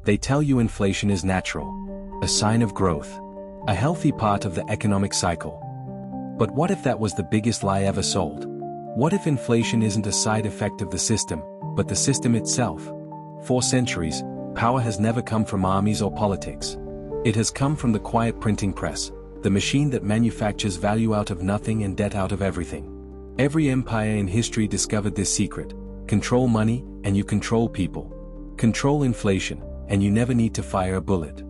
They tell you inflation is natural, a sign of growth, a healthy part of the economic cycle. But what if that was the biggest lie ever sold? What if inflation isn't a side effect of the system, but the system itself? For centuries, power has never come from armies or politics. It has come from the quiet printing press, the machine that manufactures value out of nothing and debt out of everything. Every empire in history discovered this secret: control money, and you control people. Control inflation, and you never need to fire a bullet.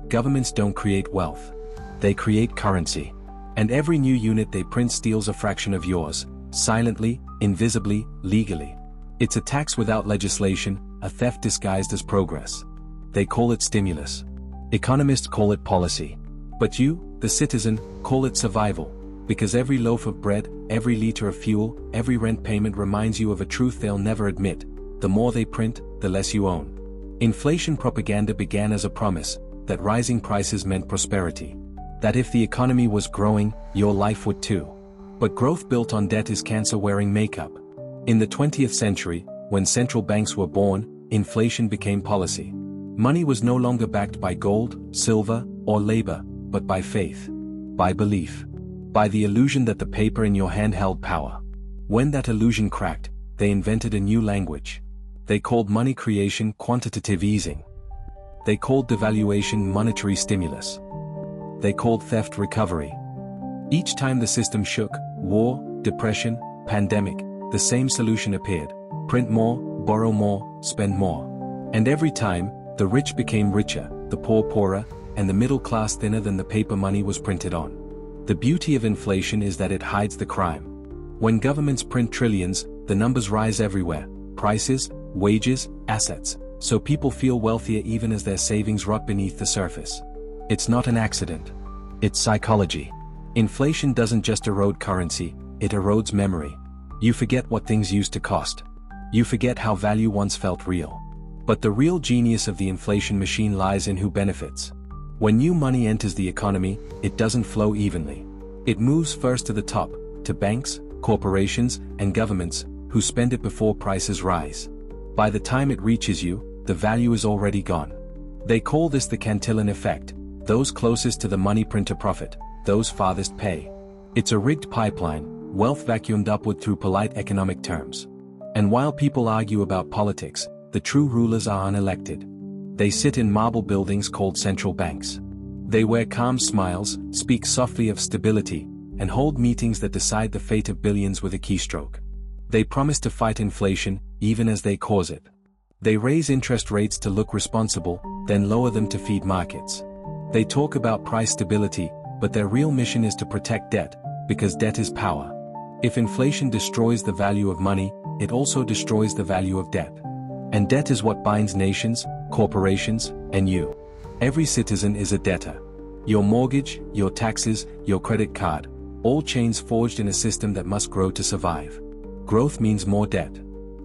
Governments don't create wealth. They create currency. And every new unit they print steals a fraction of yours, silently, invisibly, legally. It's a tax without legislation, a theft disguised as progress. They call it stimulus. Economists call it policy. But you, the citizen, call it survival, because every loaf of bread, every liter of fuel, every rent payment reminds you of a truth they'll never admit: the more they print, the less you own. Inflation propaganda began as a promise that rising prices meant prosperity. That if the economy was growing, your life would too. But growth built on debt is cancer wearing makeup. In the 20th century, when central banks were born, inflation became policy. Money was no longer backed by gold, silver, or labor, but by faith, by belief, by the illusion that the paper in your hand held power. When that illusion cracked, they invented a new language. They called money creation quantitative easing. They called devaluation monetary stimulus. They called theft recovery. Each time the system shook, war, depression, pandemic, the same solution appeared: print more, borrow more, spend more. And every time, the rich became richer, the poor poorer, and the middle class thinner than the paper money was printed on. The beauty of inflation is that it hides the crime. When governments print trillions, the numbers rise everywhere: prices, wages, assets, so people feel wealthier even as their savings rot beneath the surface. It's not an accident. It's psychology. Inflation doesn't just erode currency, it erodes memory. You forget what things used to cost. You forget how value once felt real. But the real genius of the inflation machine lies in who benefits. When new money enters the economy, it doesn't flow evenly. It moves first to the top, to banks, corporations, and governments, who spend it before prices rise. By the time it reaches you, the value is already gone. They call this the Cantillon effect: those closest to the money printer profit, those farthest pay. It's a rigged pipeline, wealth vacuumed upward through polite economic terms. And while people argue about politics, the true rulers are unelected. They sit in marble buildings called central banks. They wear calm smiles, speak softly of stability, and hold meetings that decide the fate of billions with a keystroke. They promise to fight inflation, even as they cause it. They raise interest rates to look responsible, then lower them to feed markets. They talk about price stability, but their real mission is to protect debt, because debt is power. If inflation destroys the value of money, it also destroys the value of debt. And debt is what binds nations, corporations, and you. Every citizen is a debtor. Your mortgage, your taxes, your credit card, all chains forged in a system that must grow to survive. Growth means more debt.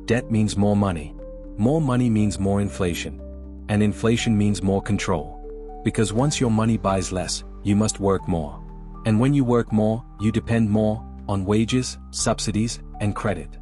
Debt means more money. More money means more inflation. And inflation means more control. Because once your money buys less, you must work more. And when you work more, you depend more on wages, subsidies, and credit.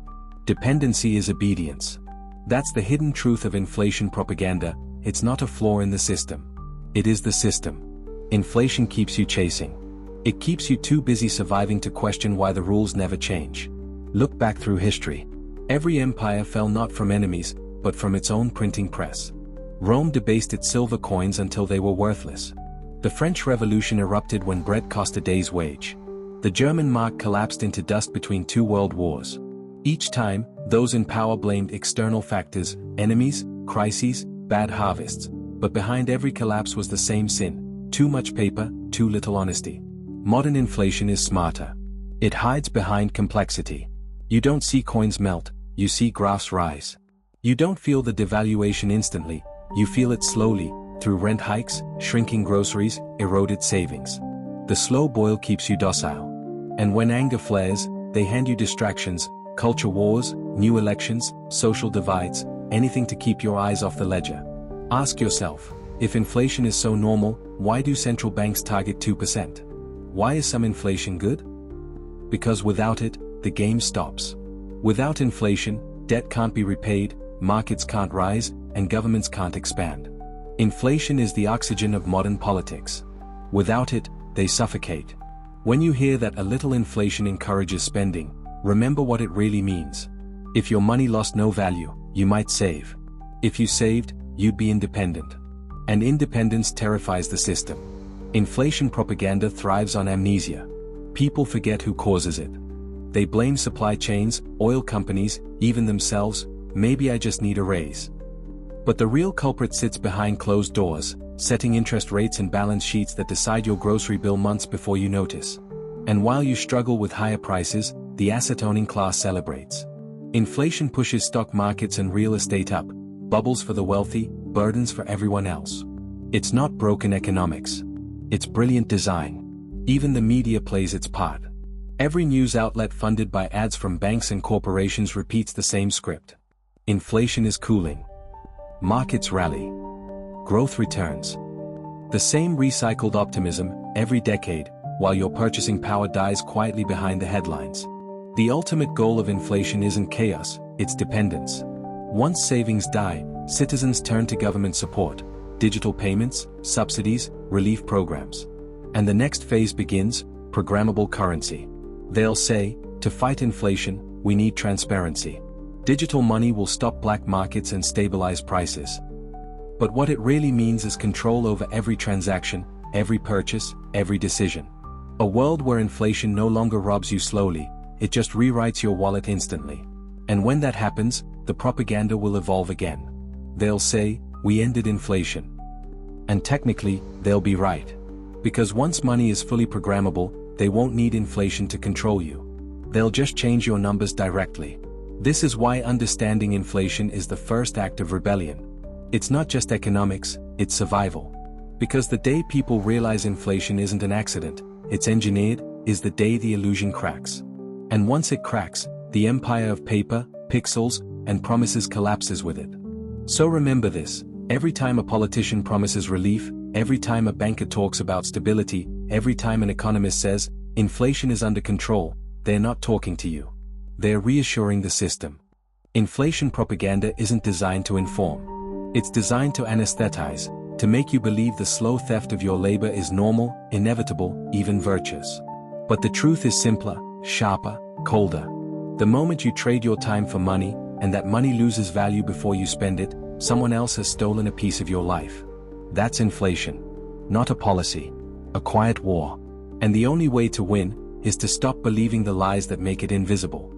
Dependency is obedience. That's the hidden truth of inflation propaganda. It's not a flaw in the system. It is the system. Inflation keeps you chasing. It keeps you too busy surviving to question why the rules never change. Look back through history. Every empire fell not from enemies, but from its own printing press. Rome debased its silver coins until they were worthless. The French Revolution erupted when bread cost a day's wage. The German mark collapsed into dust between two world wars. Each time, those in power blamed external factors, enemies, crises, bad harvests. But behind every collapse was the same sin: too much paper, too little honesty. Modern inflation is smarter. It hides behind complexity. You don't see coins melt, you see graphs rise. You don't feel the devaluation instantly, you feel it slowly, through rent hikes, shrinking groceries, eroded savings. The slow boil keeps you docile. And when anger flares, they hand you distractions: culture wars, new elections, social divides, anything to keep your eyes off the ledger. Ask yourself, if inflation is so normal, why do central banks target 2%? Why is some inflation good? Because without it, the game stops. Without inflation, debt can't be repaid, markets can't rise, and governments can't expand. Inflation is the oxygen of modern politics. Without it, they suffocate. When you hear that a little inflation encourages spending, remember what it really means. If your money lost no value, you might save. If you saved, you'd be independent. And independence terrifies the system. Inflation propaganda thrives on amnesia. People forget who causes it. They blame supply chains, oil companies, even themselves. Maybe I just need a raise. But the real culprit sits behind closed doors, setting interest rates and balance sheets that decide your grocery bill months before you notice. And while you struggle with higher prices, the asset-owning class celebrates. Inflation pushes stock markets and real estate up, bubbles for the wealthy, burdens for everyone else. It's not broken economics. It's brilliant design. Even the media plays its part. Every news outlet funded by ads from banks and corporations repeats the same script. Inflation is cooling. Markets rally. Growth returns. The same recycled optimism, every decade, while your purchasing power dies quietly behind the headlines. The ultimate goal of inflation isn't chaos, it's dependence. Once savings die, citizens turn to government support, digital payments, subsidies, relief programs. And the next phase begins, programmable currency. They'll say, to fight inflation, we need transparency. Digital money will stop black markets and stabilize prices. But what it really means is control over every transaction, every purchase, every decision. A world where inflation no longer robs you slowly, it just rewrites your wallet instantly. And when that happens, the propaganda will evolve again. They'll say, we ended inflation. And technically, they'll be right. Because once money is fully programmable, they won't need inflation to control you. They'll just change your numbers directly. This is why understanding inflation is the first act of rebellion. It's not just economics, it's survival. Because the day people realize inflation isn't an accident, it's engineered, is the day the illusion cracks. And once it cracks, the empire of paper, pixels, and promises collapses with it. So remember this, every time a politician promises relief, every time a banker talks about stability, every time an economist says, inflation is under control, they're not talking to you. They're reassuring the system. Inflation propaganda isn't designed to inform. It's designed to anesthetize, to make you believe the slow theft of your labor is normal, inevitable, even virtuous. But the truth is simpler, sharper, colder. The moment you trade your time for money, and that money loses value before you spend it, someone else has stolen a piece of your life. That's inflation. Not a policy. A quiet war. And the only way to win is to stop believing the lies that make it invisible.